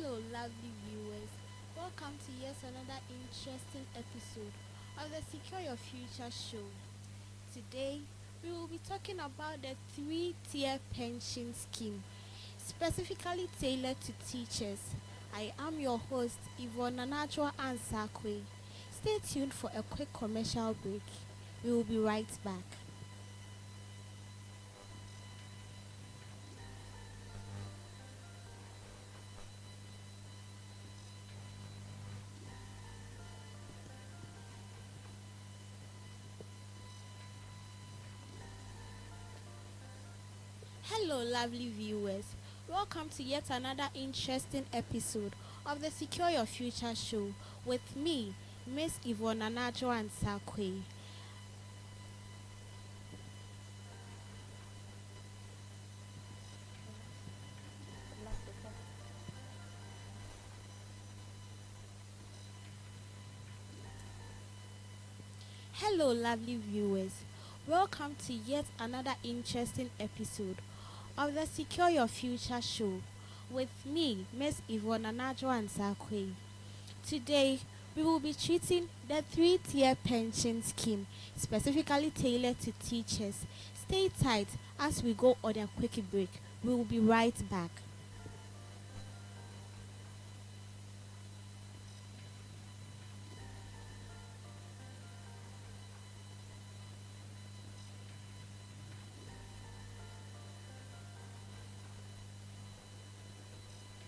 Hello, lovely viewers. Welcome to yet another interesting episode of the Secure Your Future show. Today, we will be talking about the three-tier pension scheme, specifically tailored to teachers. I am your host, Yvonne Nanajwa Ansakwe. Stay tuned for a quick commercial break. We will be right back. Hello, lovely viewers. Welcome to yet another interesting episode of the Secure Your Future show with me, Miss Yvonne Anajo and Sakwe. Hello, lovely viewers. Welcome to yet another interesting episode of the Secure Your Future show with me, Miss Yvonne Anajo and Sakwe. Today, we will be treating the three-tier pension scheme, specifically tailored to teachers. Stay tight as we go on a quick break. We will be right back.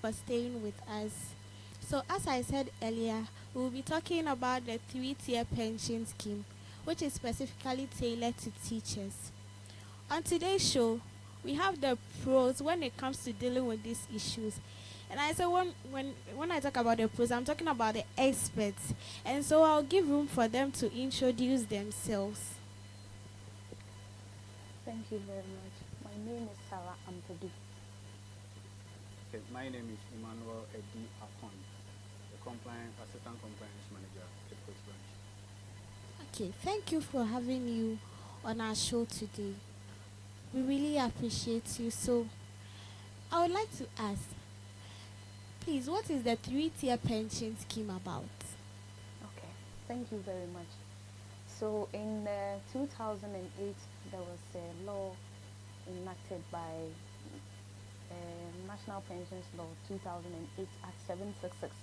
For staying with us. So, as I said earlier, we will be talking about the three-tier pension scheme, which is specifically tailored to teachers. On today's show, we have the pros when it comes to dealing with these issues. And I said when I talk about the pros, I'm talking about the experts. And so I'll give room for them to introduce themselves. Thank you very much. My name is Sarah Ampadu. Okay, my name is Emmanuel Edi Akon, the Assistant Compliance Manager at Tvucc branch. Okay, thank you for having you on our show today. We really appreciate you. So, I would like to ask, please, what is the three-tier pension scheme about? Okay, thank you very much. So in 2008, there was a law enacted by National Pensions Law 2008 Act 766,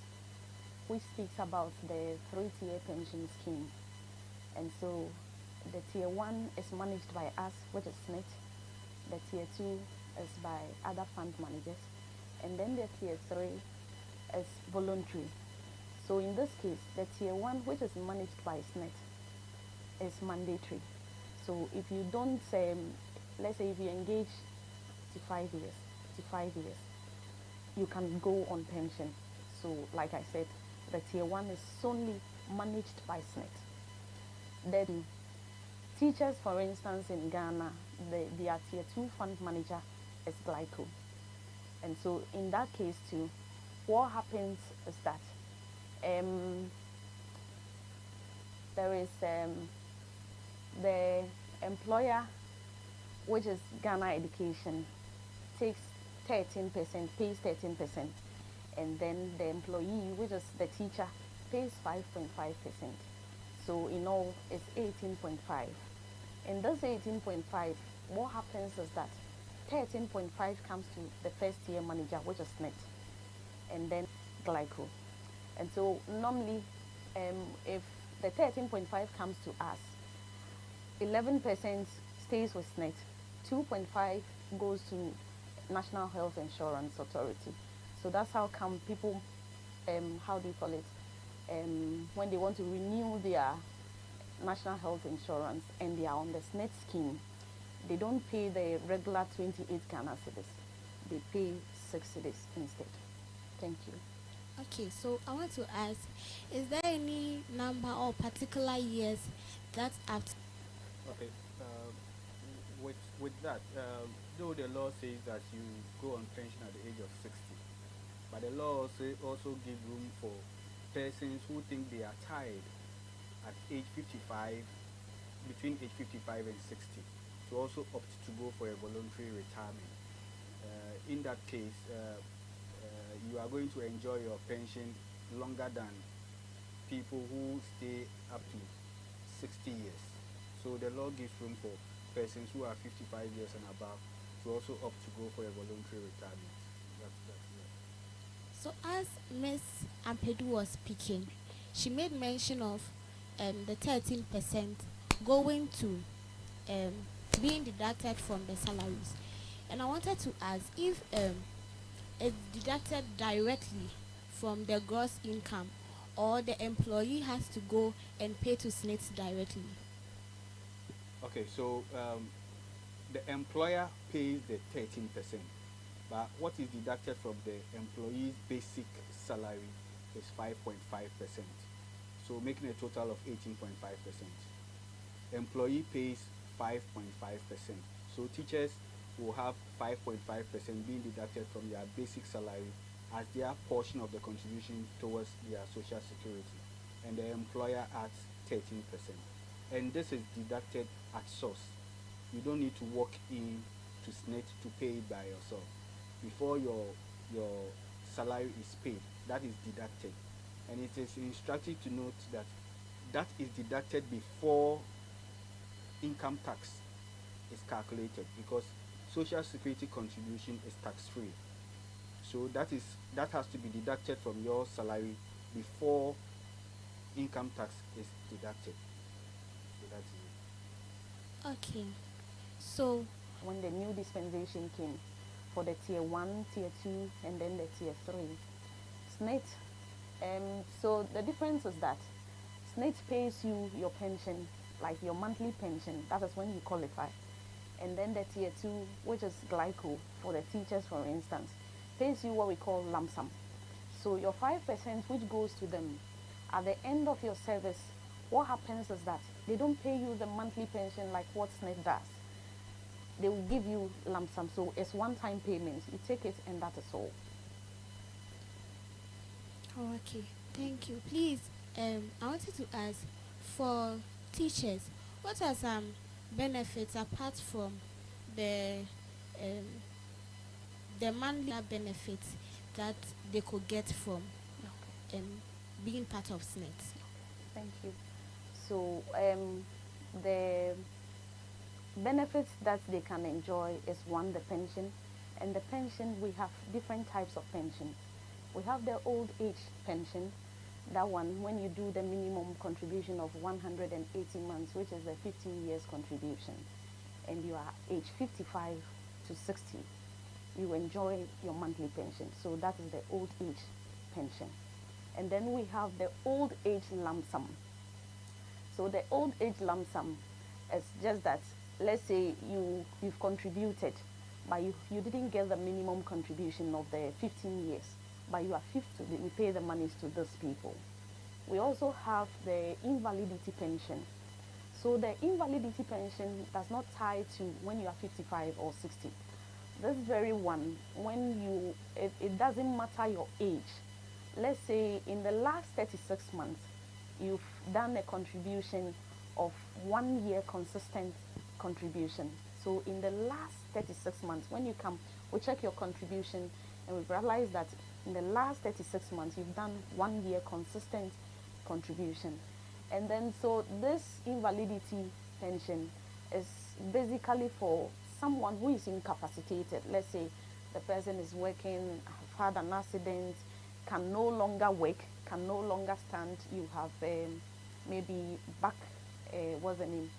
which speaks about the three-tier pension scheme. And so the tier 1 is managed by us, which is SNIT. The tier 2 is by other fund managers. And then the tier 3 is voluntary. So in this case, the tier 1, which is managed by SNIT, is mandatory. So if you don't, let's say if you engage to 5 years, you can go on pension. So like I said, the tier 1 is solely managed by SNIT. Then teachers, for instance, in Ghana, their tier 2 fund manager is Glyco. And so in that case too, what happens is that there is the employer, which is Ghana Education, takes 13%, pays 13%, and then the employee, which is the teacher, pays 5.5%. So in all, it's 18.5. In this 18.5, what happens is that 13.5 comes to the first year manager, which is SNIT, and then Glyco. And so normally, if the 13.5 comes to us, 11% stays with SNIT, 2.5 goes to National Health Insurance Authority. So that's how come people, how do you call it, when they want to renew their National Health Insurance and they are on the SNIT scheme, they don't pay the regular 28 Ghana cedis. They pay 6 cedis instead. Thank you. Okay, so I want to ask, is there any number or particular years that after? Okay, with that, though the law says that you go on pension at the age of 60, but the law also give room for persons who think they are tired at age 55, between age 55 and 60, to also opt to go for a voluntary retirement. In that case, you are going to enjoy your pension longer than people who stay up to 60 years. So the law gives room for persons who are 55 years and above to also opt to go for a voluntary retirement. That's So as Miss Ampedu was speaking, she made mention of the 13% going to um, being deducted from the salaries. And I wanted to ask if it's deducted directly from the gross income, or the employee has to go and pay to SNIT directly. okay. So the employer pays the 13%, but what is deducted from the employee's basic salary is 5.5%. So making a total of 18.5%. Employee pays 5.5%. So teachers will have 5.5% being deducted from their basic salary as their portion of the contribution towards their social security, and the employer adds 13%. And this is deducted at source. You don't need to walk in to SNET to pay it by yourself. Before your salary is paid, that is deducted. And it is instructive to note that that is deducted before income tax is calculated, because social security contribution is tax free. So that has to be deducted from your salary before income tax is deducted. So that is Okay. So When the new dispensation came for the tier 1, tier 2, and then the tier 3, SNIT, so the difference is that SNIT pays you your pension, like your monthly pension, that is when you qualify. And then the tier 2, which is glyco for the teachers, for instance, pays you what we call lump sum. So your 5%, which goes to them at the end of your service, what happens is that they don't pay you the monthly pension like what SNIT does. They will give you lump sum. So it's one-time payment. You take it and that is all. oh, okay, thank you. Please, I wanted to ask, for teachers, what are some benefits apart from the um, the monthly benefits that they could get from Okay. being part of SNET? Thank you. So the benefits that they can enjoy is one, the pension. And the pension, we have different types of pension. We have the old age pension. That one, when you do the minimum contribution of 180 months, which is a 15 years contribution, and you are age 55 to 60, you enjoy your monthly pension. So that is the old age pension. And then we have the old age lump sum. So the old age lump sum is just that, let's say you've contributed, but you didn't get the minimum contribution of the 15 years, but you are 50, we pay the monies to those people. We also have the invalidity pension. So the invalidity pension does not tie to when you are 55 or 60. This very one, when it doesn't matter your age. Let's say in the last 36 months, you've done a contribution of 1 year consistent contribution. So in the last 36 months, when you come, we check your contribution and we realize that in the last 36 months, you've done 1 year consistent contribution. And then so this invalidity pension is basically for someone who is incapacitated. Let's say the person is working, have had an accident, can no longer work, can no longer stand. You have maybe back, what's the name,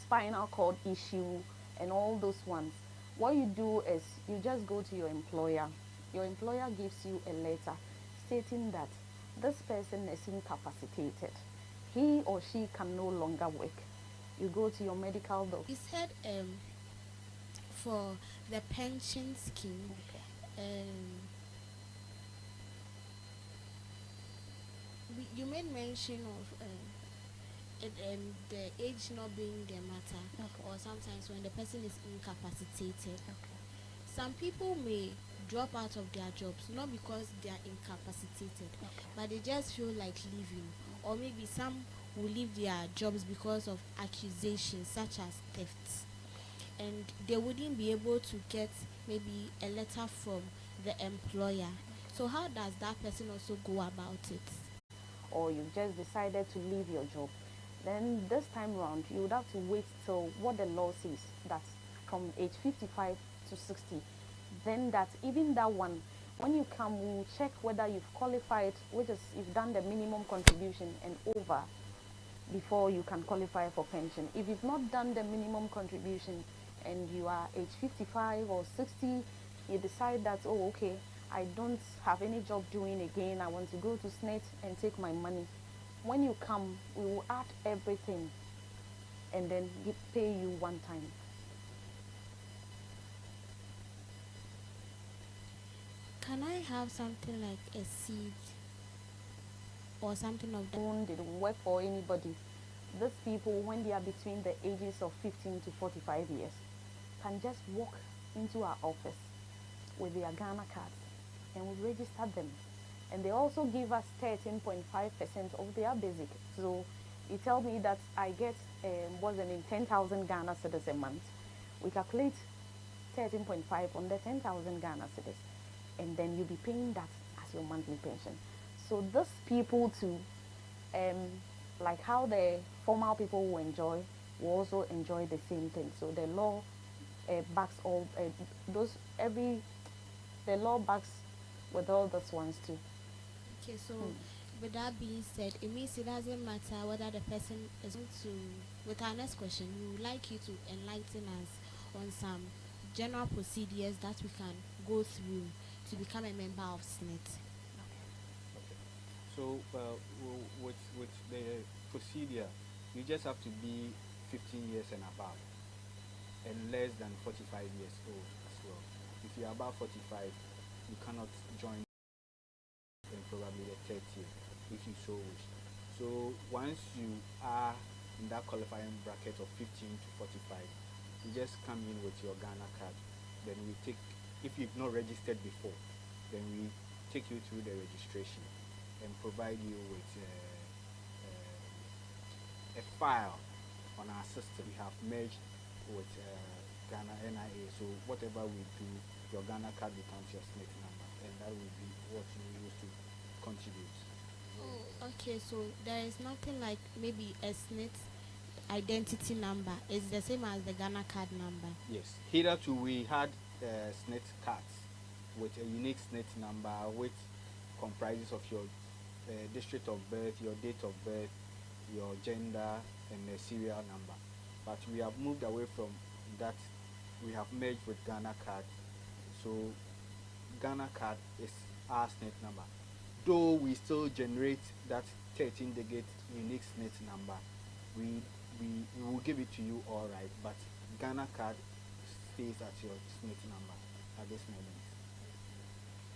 spinal cord issue, and all those ones. What you do is you just go to your employer. Your employer gives you a letter stating that this person is incapacitated. He or she can no longer work. You go to your medical doctor. You said for the pension scheme, you made mention of the age not being the matter, Okay. or sometimes when the person is incapacitated. Okay. Some people may drop out of their jobs not because they are incapacitated, Okay. but they just feel like leaving, or maybe some will leave their jobs because of accusations such as thefts, and they wouldn't be able to get maybe a letter from the employer So how does that person also go about it? or you've just decided to leave your job, then this time round you would have to wait till what the law says, that from age 55 to 60. Then that even that one, when you come, we'll check whether you've qualified, which is you've done the minimum contribution and over before you can qualify for pension. If you've not done the minimum contribution and you are age 55 or 60, you decide that, oh, okay, I don't have any job doing again, I want to go to SNET and take my money. When you come, we will add everything and then pay you one time. Can I have something like a seed or something of that? They don't work for anybody. These people, when they are between the ages of 15 to 45 years, can just walk into our office with their Ghana cards and we register them. And they also give us 13.5% of their basic. So you tell me that I get, wasn't in 10,000 Ghana cedis a month. We calculate 13.5 on the 10,000 Ghana cedis, and then you'll be paying that as your monthly pension. So these people too, like how the formal people will also enjoy the same thing. So the law backs all those every the law backs with all those ones too. Okay, so with that being said, it means it doesn't matter whether the person is going to. With our next question, we would like you to enlighten us on some general procedures that we can go through to become a member of SNET. Okay. So with the procedure, you just have to be 15 years and above, and less than 45 years old as well. If you're above 45, you cannot join in probably the third year if you so wish. So once you are in that qualifying bracket of 15 to 45, you just come in with your Ghana card. Then we take, if you've not registered before, then we take you through the registration and provide you with a file on our system. We have merged with Ghana NIA, so whatever we do, your Ghana card becomes your SNIT number, and that will be what you use to contribute. Oh, okay, so there is nothing like maybe a SNET identity number. It's the same as the Ghana card number. Yes, hitherto we had SNIT cards with a unique SNIT number which comprises of your district of birth, your date of birth, your gender, and a serial number. But we have moved away from that. We have merged with Ghana card. So Ghana card is our SNIT number. Though we still generate that 13-digit unique SNIT number, we will give it to you all right, but Ghana card stays at your SNIT number at this moment.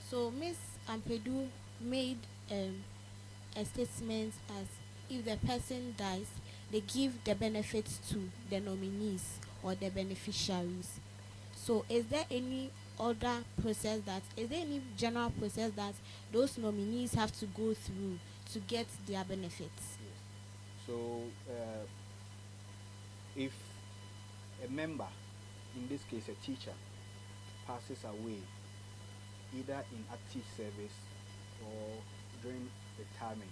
So Miss Ampedu made a statement as if the person dies, they give the benefits to the nominees or the beneficiaries. So is there any other process that, is there any general process that those nominees have to go through to get their benefits? Yes. So if a member, in this case a teacher, passes away either in active service or during retirement,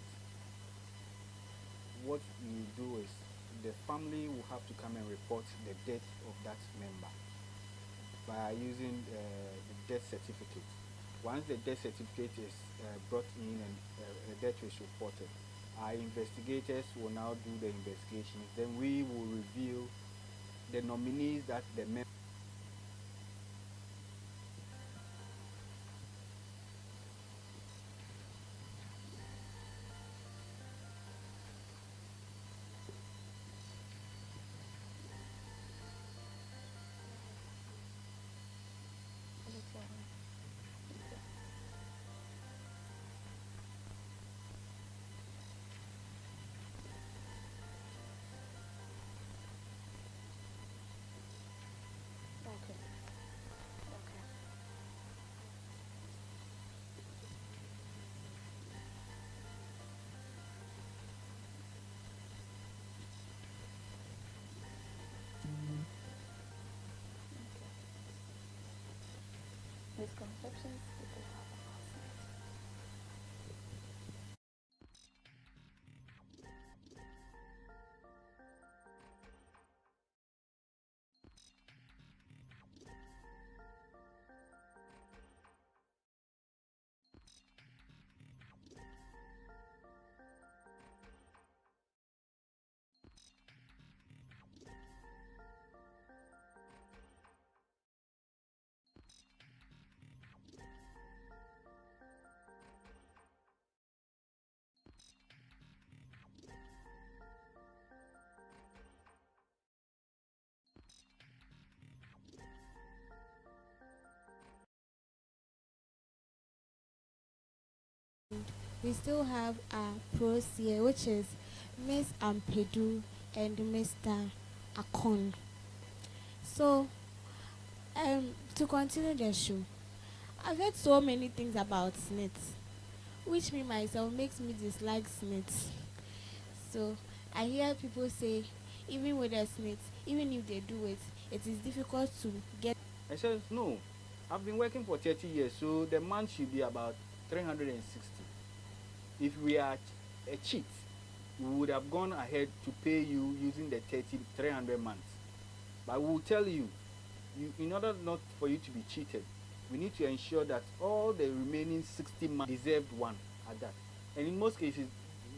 what we do is the family will have to come and report the death of that member by using the death certificate. Once the death certificate is brought in and the death is reported, our investigators will now do the investigations. Then we will reveal the nominees that the member. Okay. Okay. Misconceptions people have about SNET. we still have our pros here, which is Miss Ampedu and Mr. Akon. So, to continue the show, I've heard so many things about snits, which me myself makes me dislike snits. So, I hear people say, even with the snits, even if they do it, it is difficult to get. I said, no, I've been working for 30 years, so the month should be about 360. If we are a cheat, we would have gone ahead to pay you using the 300 months. But we will tell you, in order not for you to be cheated, we need to ensure that all the remaining 60 months deserved one at that. And in most cases,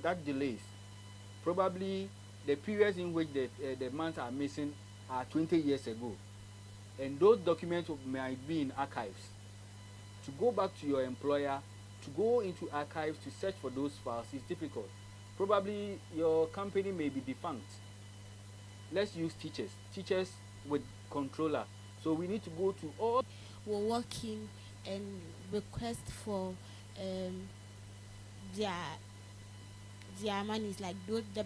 that delays. Probably the periods in which the months are missing are 20 years ago. And those documents might be in archives. To go back to your employer, to go into archives to search for those files is difficult. Probably your company may be defunct. Let's use teachers with controller. So we need to go to all. Will walk in and request for um, their monies, like those the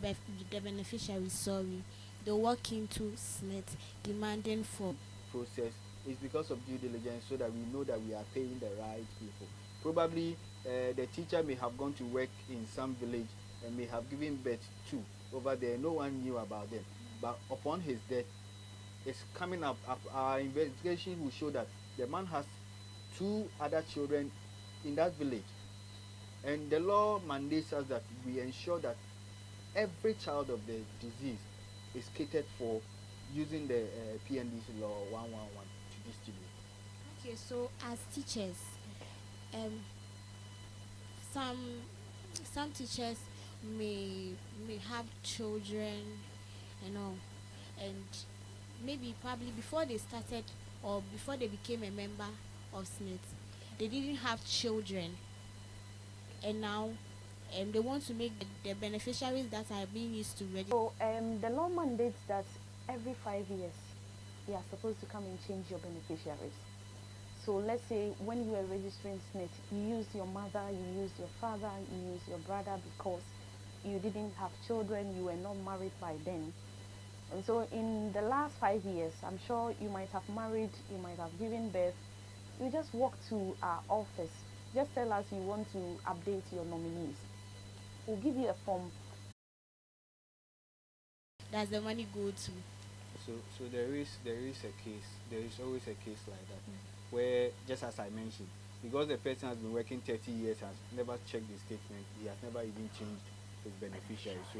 beneficiaries. Sorry, they walk into SNET demanding for. Process is because of due diligence, so that we know that we are paying the right people. Probably the teacher may have gone to work in some village and may have given birth to over there. No one knew about them, but upon his death, it's coming up. Our investigation will show that the man has two other children in that village, and the law mandates us that we ensure that every child of the disease is catered for using the PNDC law 111 to distribute. Okay, so as teachers, um, some teachers may have children, you know, and maybe probably before they started or before they became a member of SNIT, they didn't have children, and now they want to make the beneficiaries that are being used to register. So the law mandates that every 5 years you are supposed to come and change your beneficiaries. So let's say when you were registering SNIT, you used your mother, you used your father, you used your brother because you didn't have children, you were not married by then. And so in the last 5 years, I'm sure you might have married, you might have given birth. You just walk to our office. Just tell us you want to update your nominees. We'll give you a form. Does the money go to? So there is a case. There is always a case like that, where, just as I mentioned, because the person has been working 30 years, has never checked the statement, he has never even changed his beneficiary. So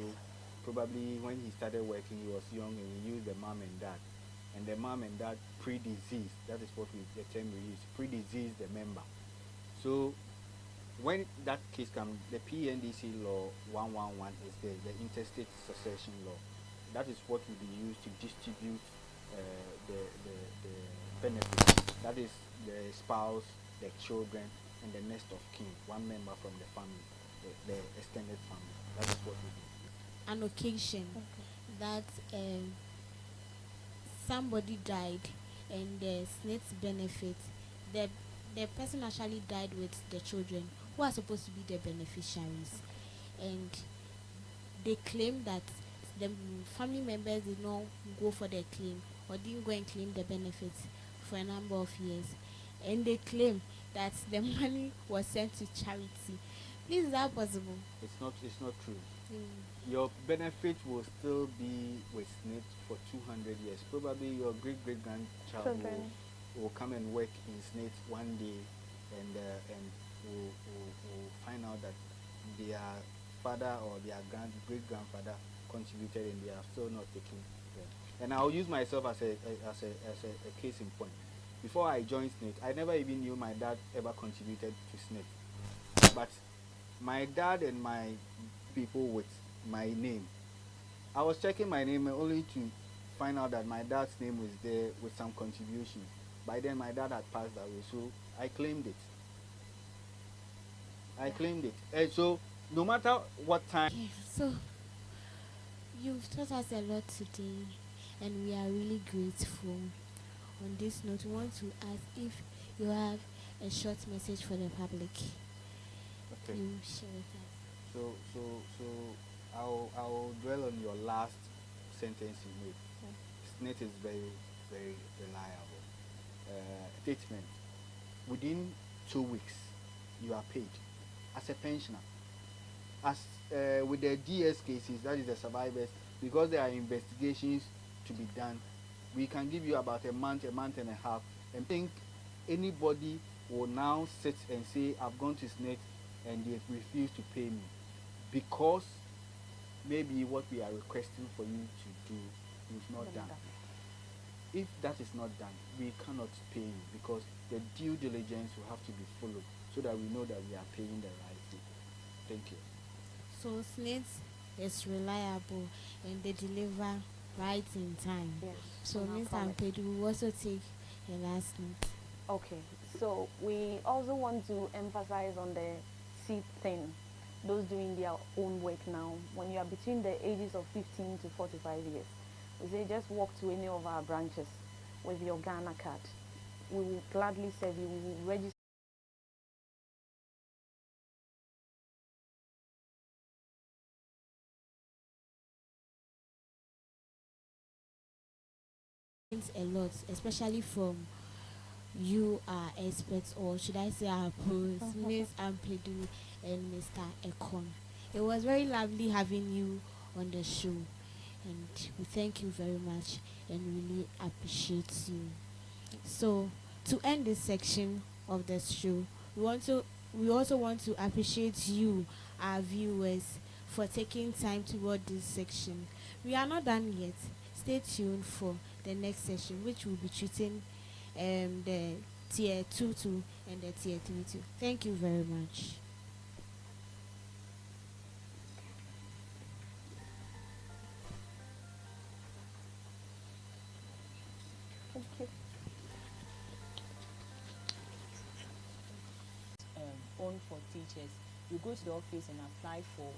probably when he started working, he was young and he used the mom and dad, and the mom and dad pre-disease. That is what the term we use, pre-disease the member. So when that case comes, the PNDC law 111 is there, the interstate succession law. That is what will be used to distribute the benefits. That is the spouse, the children, and the next of kin, one member from the family, the extended family. That is what we do. An occasion that somebody died and the SNIT's benefit, the person actually died with the children who are supposed to be the beneficiaries, and they claim that the family members did not go for the claim or didn't go and claim the benefits for a number of years, and they claim that the money was sent to charity. Please, is that possible? It's not true. Your benefit will still be with SNIT for 200 years. Probably your great-great-grandchild will come and work in SNIT one day, and will find out that their father or their great-grandfather contributed and they are still not taking them. And I'll use myself as a case in point. Before I joined SNIT, I never even knew my dad ever contributed to SNIT. But my dad and my people with my name, I was checking my name only to find out that my dad's name was there with some contributions. By then my dad had passed away, so I claimed it. And so no matter what time. Okay, so you've taught us a lot today, and we are really grateful. On this note, we want to ask if you have a short message for the public. Okay. you share with us. So I'll dwell on your last sentence you made. SNET is very, very reliable. Statement. Within 2 weeks, you are paid as a pensioner. As with the DS cases, that is the survivors, because there are investigations to be done, we can give you about a month and a half, and think anybody will now sit and say, I've gone to SNET and they've refused to pay me because maybe what we are requesting for you to do is not done. If that is not done, we cannot pay you because the due diligence will have to be followed so that we know that we are paying the right people. Thank you. So SNITS is reliable and they deliver right in time. Yes. So on our Ms. promise. Ampedu will also take a last note. Okay, so we also want to emphasize on the seat thing. Those doing their own work now, when you are between the ages of 15 to 45 years, we say just walk to any of our branches with your Ghana card. We will gladly serve you. We will register. It's a lot, especially from you are experts, or should I say our pros, Miss Ampedu and Mr. Ekon. It was very lovely having you on the show, and we thank you very much and really appreciate you. So, to end this section of the show, we also want to appreciate you, our viewers, for taking time to watch this section. We are not done yet. Stay tuned for the next session, which will be treating the tier 2 and the tier 3. Thank you very much. Thank you. Own for teachers. You go to the office and apply for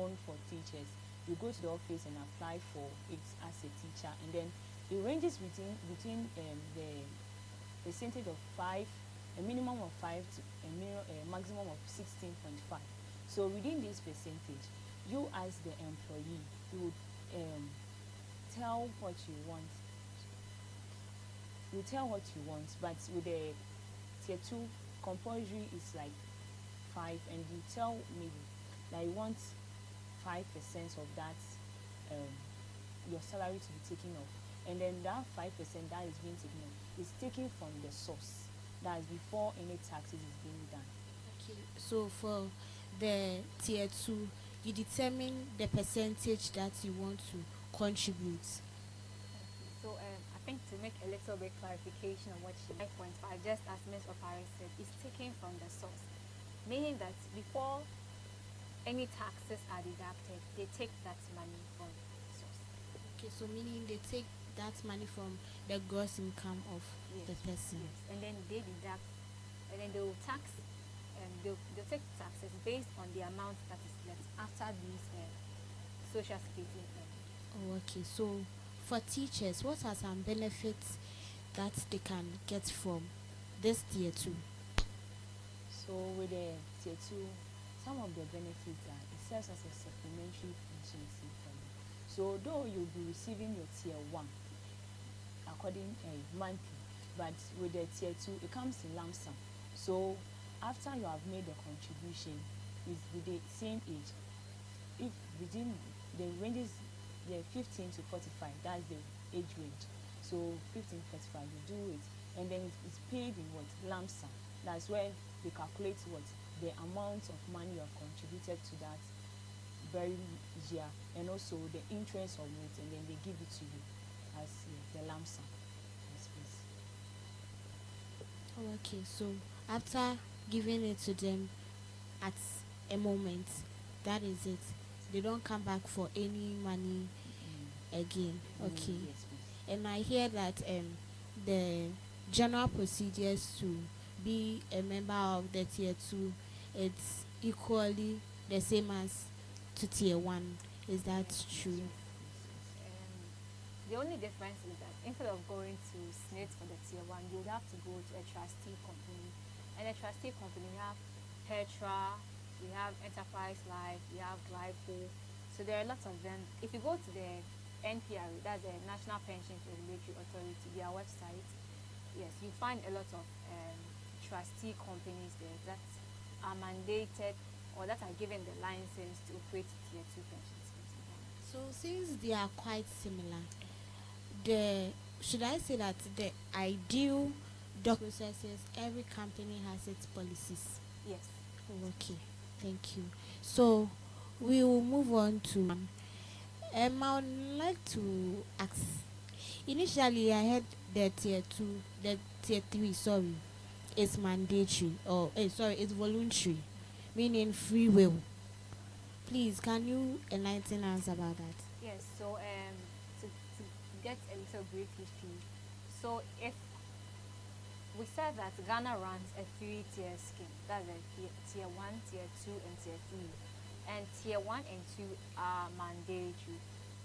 own for teachers. You go to the office and apply for it as a teacher, and then it ranges between the percentage of 5, a minimum of 5 to a maximum of 16.5. So within this percentage, you as the employee, you would tell what you want. You tell what you want, but with the tier 2 compulsory is like 5, and you tell maybe that you want 5% of that your salary to be taken off, and then that 5% that is being taken off is taken from the source, that is before any taxes is being done. Okay. So for the tier 2, you determine the percentage that you want to contribute. So I think to make a little bit clarification on what she 5.5, just as Ms. Opare said, is taken from the source, meaning that before any taxes are deducted, they take that money from the source. Okay, so meaning they take that money from the gross income of the person. Yes, and then they deduct, and then they will tax, and they'll take taxes based on the amount that is left after these social security. Oh, okay. So for teachers, what are some benefits that they can get from this tier 2? So with the tier 2, some of the benefits are it serves as a supplementary pension scheme for you. So though you'll be receiving your tier 1 according monthly, but with the tier 2 it comes in lump sum. So after you have made the contribution is with the same age, if within the ranges the 15 to 45, that's the age range. So 15 to 45 you do it, and then it's paid in what lump sum. That's where they calculate what the amount of money you have contributed to that very year, and also the interest on it, and then they give it to you as the lump sum. Yes, please. Oh, okay. So after giving it to them at a moment, that is it. They don't come back for any money again. Okay. Yes, please. And I hear that the general procedures to be a member of the tier 2, it's equally the same as to tier 1. Is that true? The only difference is that instead of going to SNIT for the tier 1, you would have to go to a trustee company, and a trustee company have Petra, we have Enterprise Life, we have Glyco. So there are lots of them. If you go to the NPRA, that's the National Pensions Regulatory Authority, their website, yes, you find a lot of trustee companies there that are mandated or that are given the license to operate tier 2 pension schemes in Ghana. So since they are quite similar, the should I say that the ideal doc processes, every company has its policies. Yes. Oh, okay, thank you. So we will move on to I would like to ask. Initially, I heard the tier three. Sorry, is mandatory or sorry, it's voluntary, meaning free will. Please, can you enlighten us about that? Yes, so to get a little brief history, so if we said that Ghana runs a three-tier scheme, that's a tier 1, tier 2, and tier 3. And tier 1 and 2 are mandatory,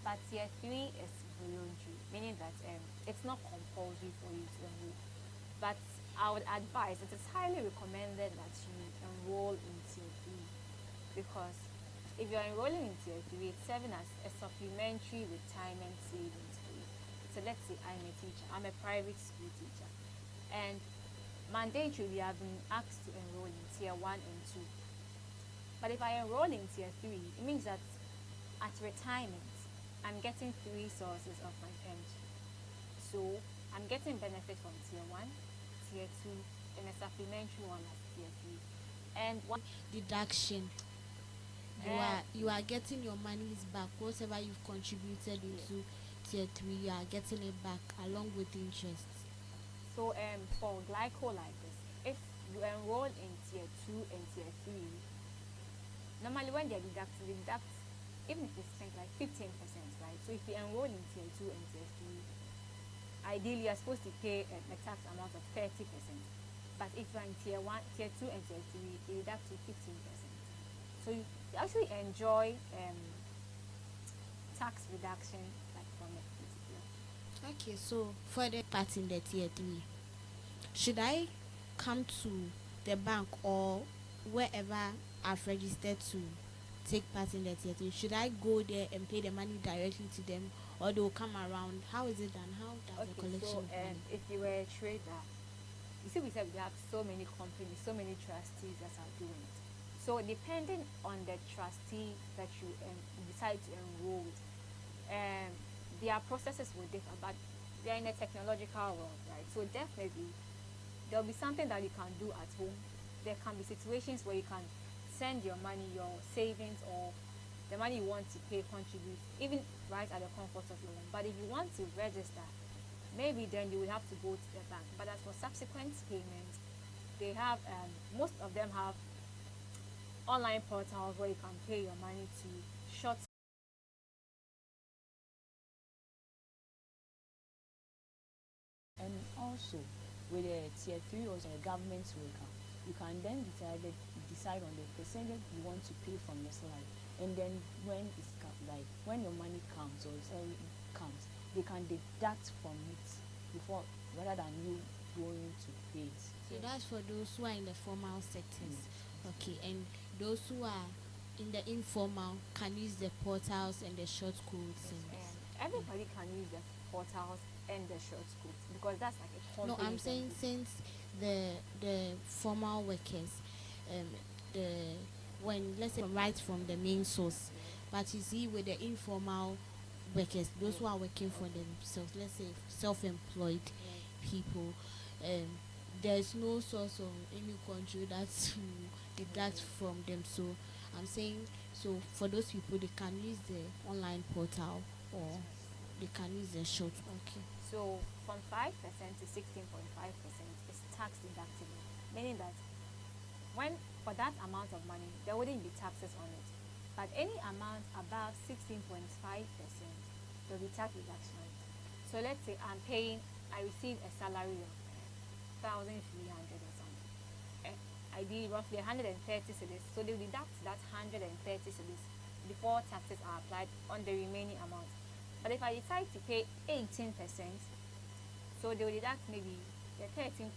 but tier 3 is voluntary, meaning that it's not compulsory for you to enroll. But I would advise, it is highly recommended that you enroll in tier 3 because if you're enrolling in tier 3, it's serving as a supplementary retirement savings for you. So let's say I'm a teacher, I'm a private school teacher, and mandatory we have been asked to enroll in tier 1 and 2. But if I enroll in tier 3, it means that at retirement, I'm getting 3 sources of my pension. So I'm getting benefit from tier 1, tier 2, and a supplementary one as tier 3. And one Deduction. You are getting your monies back. Whatever you've contributed into tier 3, you are getting it back along with interest. so for Glyco like this, if you enroll in tier 2 and tier 3, normally when they deduct even if it's spent like 15%, right? So if you enroll in tier 2 and tier 3, ideally you're supposed to pay a tax amount of 30%. But if you're in tier 1, tier 2 and tier 3, they deduct to 15%. So you actually enjoy tax reduction like from it basically. Okay, so for the part in the tier 3, should I come to the bank or wherever I've registered to take part in the tier 3? Should I go there and pay the money directly to them, or they'll come around? How is it done? How does the Okay, collection so of money? if you were a trader, you see we said we have so many companies, so many trustees that are doing it. So depending on the trustee that you decide to enroll with, their processes will differ, but they're in a technological world, right? So definitely there'll be something that you can do at home. There can be situations where you can send your money, your savings, or the money you want to pay, contribute, even right at the comfort of your home. But if you want to register, maybe then you will have to go to the bank. But as for subsequent payments, they have most of them have online portals where you can pay your money to short. And also, with a tier 3 or a government worker, you can then decide on the percentage you want to pay from your salary. And then when your money comes or your salary comes, they can deduct from it before rather than you going to pay it. So that's for those who are in the formal sectors. Okay, and those who are in the informal can use the portals and the short codes. And everybody can use the portals and the short codes because that's like a No, company. I'm saying since the formal workers, the when let's say right from the main source, but you see with the informal workers, those who are working for themselves, let's say self-employed people, there's no source of any control that's deduct from them. So I'm saying, so for those people, they can use the online portal or they can use the short. Okay. So from 5% to 16.5% is tax deductible, meaning that when for that amount of money there wouldn't be taxes on it, but any amount above 16.5% there'll be tax deduction on it. So let's say I receive a salary of 1,300 or something. Ideally roughly 130 cedis. So they will deduct that 130 cedis before taxes are applied on the remaining amount. But if I decide to pay 18%, so they will deduct maybe the 13%.